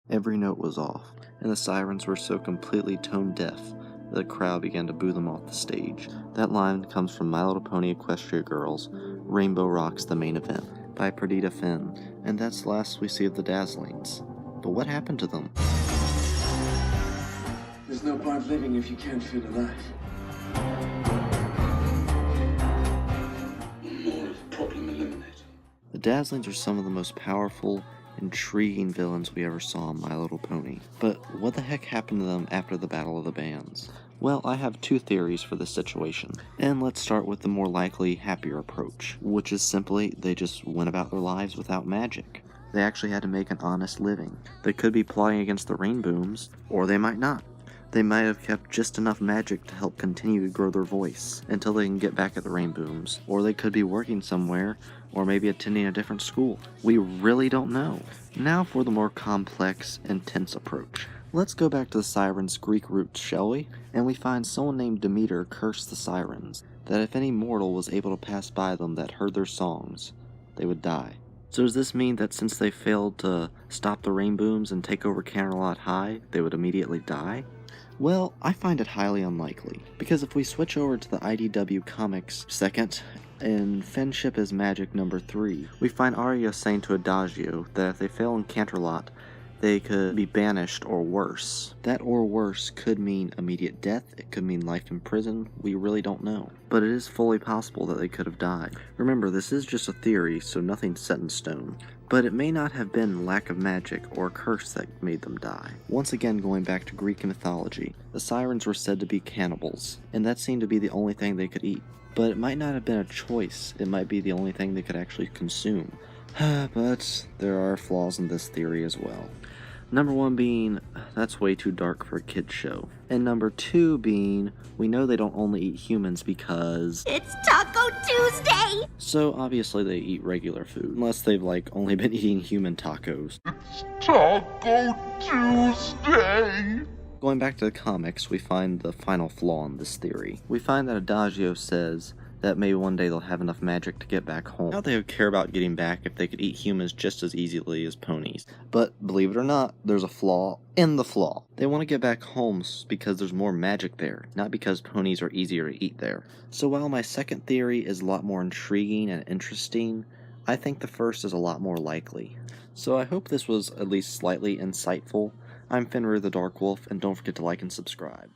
Every note was off, and the sirens were so completely tone-deaf that the crowd began to boo them off the stage. That line comes from My Little Pony Equestria Girls' Rainbow Rocks the Main Event by Perdita Finn, and that's the last we see of the Dazzlings. But what happened to them? There's no point living if you can't feel alive. More of a problem eliminated. The Dazzlings are some of the most powerful, intriguing villains we ever saw in My Little Pony. But what the heck happened to them after the Battle of the Bands? Well, I have two theories for this situation. And let's start with the more likely, happier approach, which is simply they just went about their lives without magic. They actually had to make an honest living. They could be plotting against the Rainbooms, or they might not. They might have kept just enough magic to help continue to grow their voice until they can get back at the Rainbooms, or they could be working somewhere, or maybe attending a different school. We really don't know. Now for the more complex, intense approach. Let's go back to the sirens' Greek roots, shall we? And we find someone named Demeter cursed the sirens, that if any mortal was able to pass by them that heard their songs, they would die. So does this mean that since they failed to stop the Rainbooms and take over Canterlot High, they would immediately die? Well, I find it highly unlikely, because if we switch over to the IDW Comics second, in Friendship is Magic number 3, we find Arya saying to Adagio that if they fail in Canterlot, they could be banished or worse. That or worse could mean immediate death, it could mean life in prison, we really don't know. But it is fully possible that they could have died. Remember, this is just a theory, so nothing's set in stone. But it may not have been lack of magic or a curse that made them die. Once again, going back to Greek mythology, the sirens were said to be cannibals, and that seemed to be the only thing they could eat. But it might not have been a choice, it might be the only thing they could actually consume. But there are flaws in this theory as well. Number 1 being, that's way too dark for a kid's show. And number 2 being, we know they don't only eat humans because it's Taco Tuesday! So obviously they eat regular food, unless they've only been eating human tacos. It's Taco Tuesday! Going back to the comics, we find the final flaw in this theory. We find that Adagio says that maybe one day they'll have enough magic to get back home. How they would care about getting back if they could eat humans just as easily as ponies. But believe it or not, there's a flaw in the flaw. They want to get back home because there's more magic there, not because ponies are easier to eat there. So while my second theory is a lot more intriguing and interesting, I think the first is a lot more likely. So I hope this was at least slightly insightful. I'm Fenrir the Dark Wolf, and don't forget to like and subscribe.